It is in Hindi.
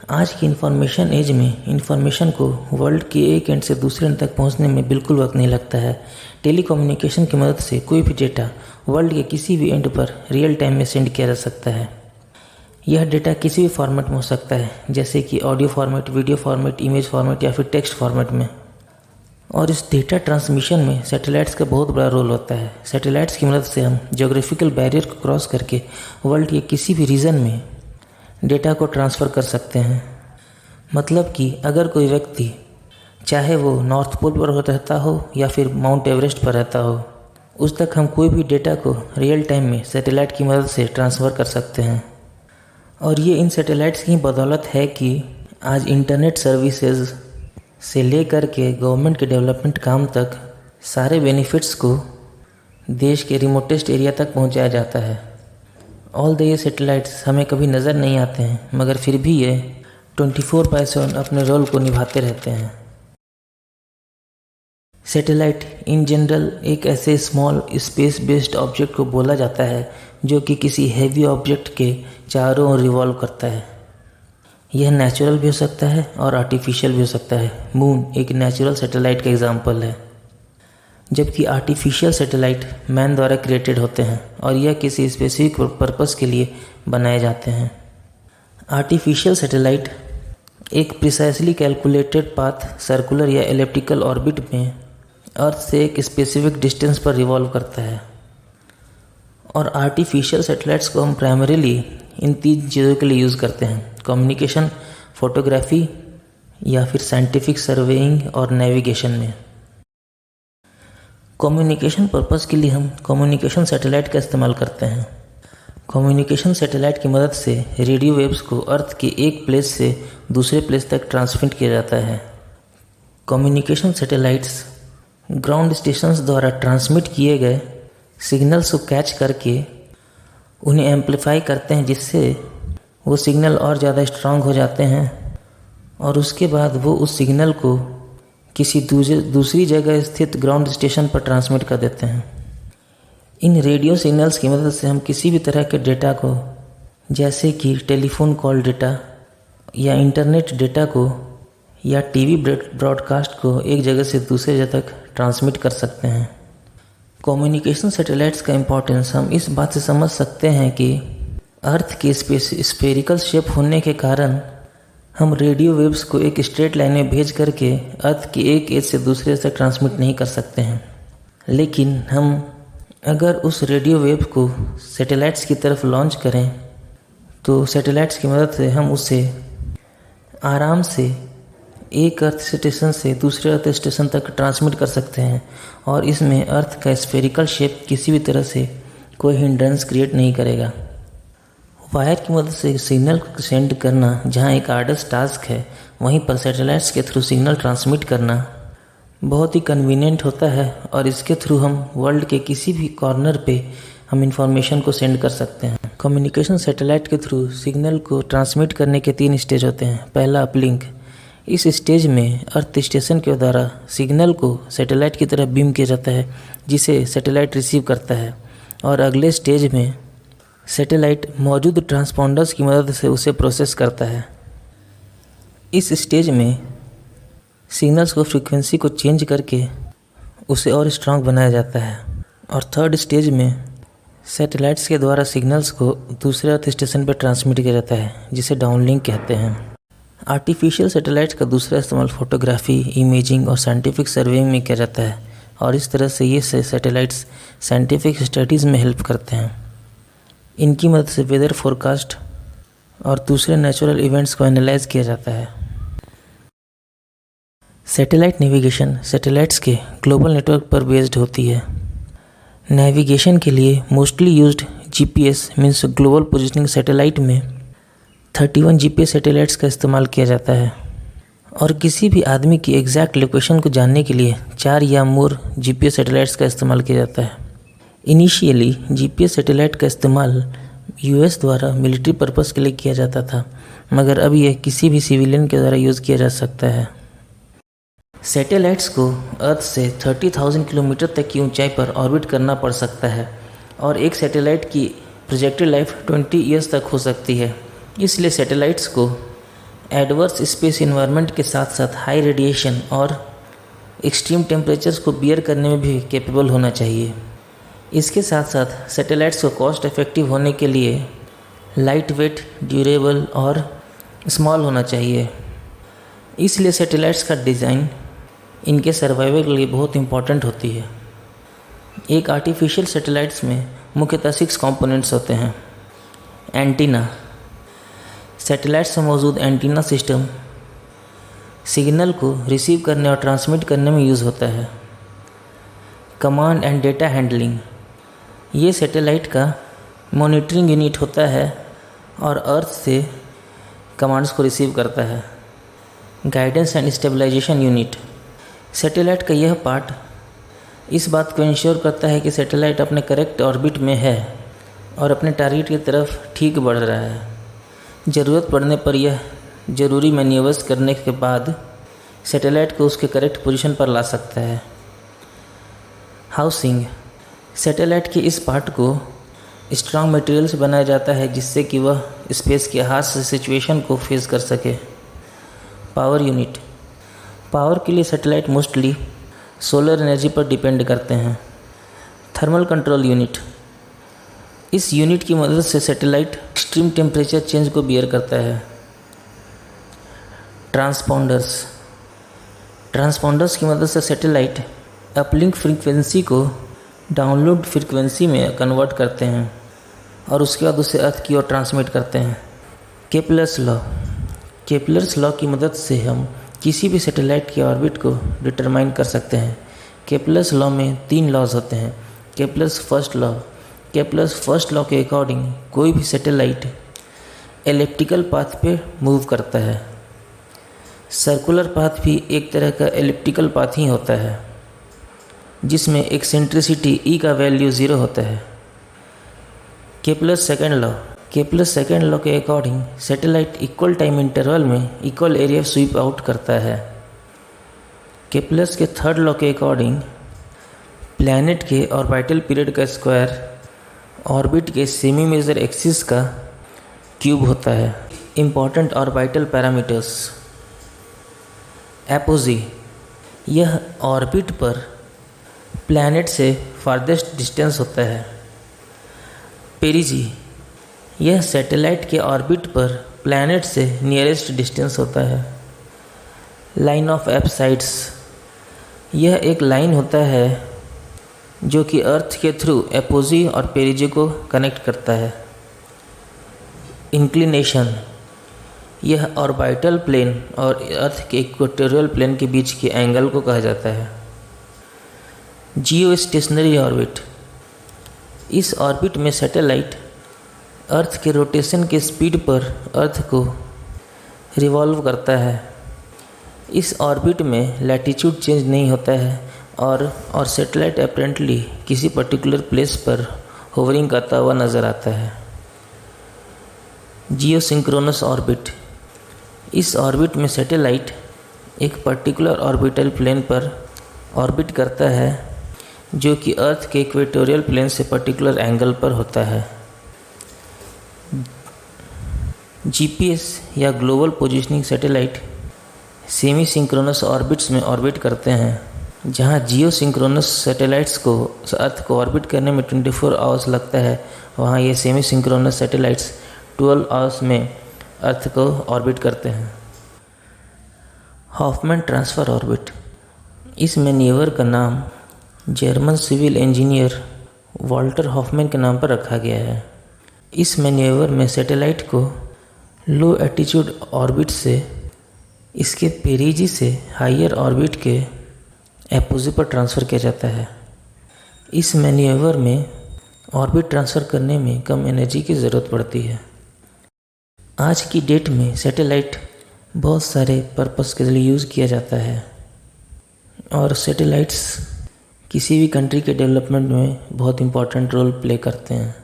आज की इंफॉर्मेशन एज में इंफॉर्मेशन को वर्ल्ड के एक एंड से दूसरे एंड तक पहुंचने में बिल्कुल वक्त नहीं लगता है। टेलीकम्युनिकेशन की मदद से कोई भी डेटा वर्ल्ड के किसी भी एंड पर रियल टाइम में सेंड किया जा सकता है। यह डेटा किसी भी फॉर्मेट में हो सकता है, जैसे कि audio format, video format, image format या फिर टेक्स्ट फॉर्मेट में। और इस डेटा ट्रांसमिशन में सैटेलाइट्स का बहुत बड़ा रोल होता है। सैटेलाइट्स की मदद से हम ज्योग्राफिकल बैरियर को क्रॉस करके वर्ल्ड के किसी भी रीजन में डेटा को ट्रांसफ़र कर सकते हैं। मतलब कि अगर कोई व्यक्ति चाहे वो नॉर्थ पोल पर रहता हो या फिर माउंट एवरेस्ट पर रहता हो, उस तक हम कोई भी डेटा को रियल टाइम में सैटेलाइट की मदद से ट्रांसफ़र कर सकते हैं। और ये इन सैटेलाइट्स की बदौलत है कि आज इंटरनेट सर्विसेज से लेकर के गवर्नमेंट के डेवलपमेंट काम तक सारे बेनिफिट्स को देश के रिमोटेस्ट एरिया तक पहुंचाया जाता है। ऑल द ये सैटेलाइट्स हमें कभी नज़र नहीं आते हैं, मगर फिर भी ये 24/7 अपने रोल को निभाते रहते हैं। सैटेलाइट इन जनरल एक ऐसे स्मॉल स्पेस बेस्ड ऑब्जेक्ट को बोला जाता है जो कि किसी हैवी ऑब्जेक्ट के चारों ओर रिवॉल्व करता है। यह नेचुरल भी हो सकता है और आर्टिफिशियल भी हो सकता है। मून एक नेचुरल सैटेलाइट का एग्जाम्पल है, जबकि आर्टिफिशियल सैटेलाइट मैन द्वारा क्रिएटेड होते हैं और यह किसी स्पेसिफिक पर्पस के लिए बनाए जाते हैं। आर्टिफिशियल सैटेलाइट एक प्रिसाइसली कैलकुलेटेड पाथ सर्कुलर या एलिप्टिकल ऑर्बिट में अर्थ से एक स्पेसिफिक डिस्टेंस पर रिवॉल्व करता है। और आर्टिफिशियल सैटेलाइट्स को हम प्राइमरीली इन 3 चीज़ों के लिए यूज़ करते हैं: कम्युनिकेशन, फोटोग्राफी या फिर साइंटिफिक सर्वेइंग और नेविगेशन में। कम्युनिकेशन पर्पस के लिए हम कम्युनिकेशन सैटेलाइट का इस्तेमाल करते हैं। कम्युनिकेशन सैटेलाइट की मदद से रेडियो वेव्स को अर्थ के एक प्लेस से दूसरे प्लेस तक ट्रांसमिट किया जाता है। कम्युनिकेशन सैटेलाइट्स ग्राउंड स्टेशंस द्वारा ट्रांसमिट किए गए सिग्नल्स को कैच करके उन्हें एम्पलीफाई करते हैं, जिससे वो सिग्नल और ज़्यादा स्ट्रांग हो जाते हैं और उसके बाद वो उस सिग्नल को किसी दूसरी जगह स्थित ग्राउंड स्टेशन पर ट्रांसमिट कर देते हैं। इन रेडियो सिग्नल्स की मदद से हम किसी भी तरह के डेटा को, जैसे कि टेलीफोन कॉल डेटा या इंटरनेट डेटा को या टीवी ब्रॉडकास्ट को एक जगह से दूसरे जगह तक ट्रांसमिट कर सकते हैं। कम्युनिकेशन सैटेलाइट्स का इम्पोर्टेंस हम इस बात से समझ सकते हैं कि अर्थ के स्फेरिकल शेप होने के कारण हम रेडियो वेव्स को एक स्ट्रेट लाइन में भेज करके अर्थ की एक एज से दूसरे तक ट्रांसमिट नहीं कर सकते हैं। लेकिन हम अगर उस रेडियो वेव को सैटेलाइट्स की तरफ लॉन्च करें तो सैटेलाइट्स की मदद से हम उसे आराम से एक अर्थ स्टेशन से दूसरे अर्थ स्टेशन तक ट्रांसमिट कर सकते हैं और इसमें अर्थ का स्फेरिकल शेप किसी भी तरह से कोई हिंड्रेंस क्रिएट नहीं करेगा। वायर की मदद से सिग्नल को सेंड करना जहां एक आर्डस टास्क है, वहीं पर सैटेलाइट्स के थ्रू सिग्नल ट्रांसमिट करना बहुत ही कन्वीनियंट होता है और इसके थ्रू हम वर्ल्ड के किसी भी कॉर्नर पे हम इंफॉर्मेशन को सेंड कर सकते हैं। कम्युनिकेशन सैटेलाइट के थ्रू सिग्नल को ट्रांसमिट करने के 3 स्टेज होते हैं। पहला, अपलिंक। इस स्टेज में अर्थ स्टेशन के द्वारा सिग्नल को सैटेलाइट की तरफ बीम किया जाता है, जिसे सैटेलाइट रिसीव करता है। और अगले स्टेज में सैटेलाइट मौजूद ट्रांसपॉन्डर्स की मदद से उसे प्रोसेस करता है। इस स्टेज में सिग्नल्स को फ्रीक्वेंसी को चेंज करके उसे और स्ट्रांग बनाया जाता है। और थर्ड स्टेज में सैटेलाइट्स के द्वारा सिग्नल्स को दूसरे अर्थ स्टेशन पर ट्रांसमिट किया जाता है, जिसे डाउनलिंक कहते हैं। आर्टिफिशियल सैटेलाइट्स का दूसरा इस्तेमाल फोटोग्राफी, इमेजिंग और साइंटिफिक सर्वेइंग में किया जाता है और इस तरह से ये सैटेलाइट्स साइंटिफिक स्टडीज़ में हेल्प करते हैं। इनकी मदद से वेदर फोरकास्ट और दूसरे नेचुरल इवेंट्स को एनालाइज किया जाता है। सैटेलाइट नेविगेशन सैटेलाइट्स के ग्लोबल नेटवर्क पर बेस्ड होती है। नेविगेशन के लिए mostly used GPS means global positioning satellite में 31 जीपीएस सैटेलाइट्स का इस्तेमाल किया जाता है और किसी भी आदमी की एग्जैक्ट लोकेशन को जानने के लिए 4 या मोर जीपीएस सैटेलाइट्स का इस्तेमाल किया जाता है। इनिशियली जीपीएस सैटेलाइट का इस्तेमाल यूएस द्वारा मिलिट्री पर्पस के लिए किया जाता था, मगर अब यह किसी भी सिविलियन के द्वारा यूज़ किया जा सकता है। सैटेलाइट्स को अर्थ से 30,000 किलोमीटर तक की ऊंचाई पर ऑर्बिट करना पड़ सकता है और एक सैटेलाइट की प्रोजेक्टेड लाइफ 20 ईयर्स तक हो सकती है। इसलिए सैटेलाइट्स को एडवर्स स्पेस इन्वायरमेंट के साथ साथ हाई रेडिएशन और एक्सट्रीम टेम्परेचर्स को बियर करने में भी कैपेबल होना चाहिए। इसके साथ साथ सैटेलाइट्स को कॉस्ट इफ़ेक्टिव होने के लिए लाइट वेट, ड्यूरेबल और स्मॉल होना चाहिए। इसलिए सैटेलाइट्स का डिज़ाइन इनके सर्वाइवल के लिए बहुत इम्पॉर्टेंट होती है। एक आर्टिफिशियल सैटेलाइट्स में मुख्यतः 6 कंपोनेंट्स होते हैं। एंटीना, सैटेलाइट्स में मौजूद एंटीना सिस्टम सिग्नल को रिसीव करने और ट्रांसमिट करने में यूज़ होता है। कमांड एंड डेटा हैंडलिंग, ये सैटेलाइट का मॉनिटरिंग यूनिट होता है और अर्थ से कमांड्स को रिसीव करता है। Guidance and stabilization unit, satellite का यह पार्ट इस बात को इंश्योर करता है कि सैटेलाइट अपने करेक्ट ऑर्बिट में है और अपने टारगेट की तरफ ठीक बढ़ रहा है। ज़रूरत पड़ने पर यह ज़रूरी मैन्यूवर्स करने के बाद सैटेलाइट को उसके करेक्ट पोजीशन पर ला सकता है। हाउसिंग, सैटेलाइट के इस पार्ट को स्ट्रॉन्ग मटेरियल से बनाया जाता है जिससे कि वह स्पेस के हार्श सिचुएशन को फेस कर सके। पावर यूनिट, पावर के लिए सैटेलाइट मोस्टली सोलर एनर्जी पर डिपेंड करते हैं। थर्मल कंट्रोल यूनिट, इस यूनिट की मदद से सैटेलाइट एक्सट्रीम टेम्परेचर चेंज को बियर करता है। ट्रांसपोंडर्स, ट्रांसपोंडर्स की मदद से सैटेलाइट अपलिंक फ्रीक्वेंसी को डाउनलोड फ्रीक्वेंसी में कन्वर्ट करते हैं और उसके बाद उसे अर्थ की ओर ट्रांसमिट करते हैं। केपलर्स लॉ, केपलर्स लॉ की मदद से हम किसी भी सैटेलाइट के ऑर्बिट को डिटरमाइन कर सकते हैं। केपलर्स लॉ में 3 लॉज होते हैं। Kepler's first law, Kepler's first law के अकॉर्डिंग कोई भी सैटेलाइट एलिप्टिकल पाथ पे मूव करता है। सर्कुलर पाथ भी एक तरह का एलिप्टिकल पाथ ही होता है जिसमें एक्सेंट्रिसिटी ई का वैल्यू 0 होता है। Kepler's second law, Kepler's second law के according satellite equal time interval में इक्वल एरिया स्वीप आउट करता है। केपलर्स के थर्ड लॉ के अकॉर्डिंग प्लैनेट के ऑर्बिटल पीरियड का स्क्वायर ऑर्बिट के सेमी मेजर एक्सिस का क्यूब होता है। इम्पॉर्टेंट ऑर्बिटल पैरामीटर्स, एपोजी, यह ऑर्बिट पर प्लैनेट से फारदेस्ट डिस्टेंस होता है। पेरिजी, यह सैटेलाइट के ऑर्बिट पर प्लैनेट से नियरेस्ट डिस्टेंस होता है। लाइन ऑफ एब्साइड्स, यह एक लाइन होता है जो कि अर्थ के थ्रू एपोजी और पेरिजी को कनेक्ट करता है। इंक्लिनेशन, यह ऑर्बिटल प्लेन और अर्थ के इक्वेटोरियल प्लेन के बीच के एंगल को कहा जाता है। जियो स्टेशनरी ऑर्बिट, इस ऑर्बिट में सैटेलाइट अर्थ के रोटेशन के स्पीड पर अर्थ को रिवॉल्व करता है। इस ऑर्बिट में लैटिट्यूड चेंज नहीं होता है और सैटेलाइट अपेरेंटली किसी पर्टिकुलर प्लेस पर होवरिंग करता हुआ नज़र आता है। जियो सिंक्रोनस ऑर्बिट, इस ऑर्बिट में सैटेलाइट एक पर्टिकुलर ऑर्बिटल प्लेन पर ऑर्बिट करता है जो कि अर्थ के इक्वेटोरियल प्लेन से पर्टिकुलर एंगल पर होता है। जीपीएस या global positioning satellite semi synchronous orbits में ऑर्बिट करते हैं, जहां जियो सिंक्रोनस सैटेलाइट्स को अर्थ को ऑर्बिट करने में 24 आवर्स लगता है, वहां ये सेमी सिंक्रोनस सैटेलाइट्स 12 आवर्स में अर्थ को ऑर्बिट करते हैं। हॉफमैन ट्रांसफ़र ऑर्बिट, इस मैन्यूवर का नाम German civil engineer Walter Hohmann के नाम पर रखा गया है। इस मैन्यूवर में सैटेलाइट को लो एल्टीट्यूड ऑर्बिट से इसके पेरिजी से हायर ऑर्बिट के एपोजी पर ट्रांसफ़र किया जाता है। इस मैन्यूवर में ऑर्बिट ट्रांसफ़र करने में कम एनर्जी की ज़रूरत पड़ती है। आज की डेट में सैटेलाइट बहुत सारे पर्पस के लिए यूज़ किया जाता है और सैटेलाइट्स किसी भी कंट्री के डेवलपमेंट में बहुत इम्पोर्टेंट रोल प्ले करते हैं।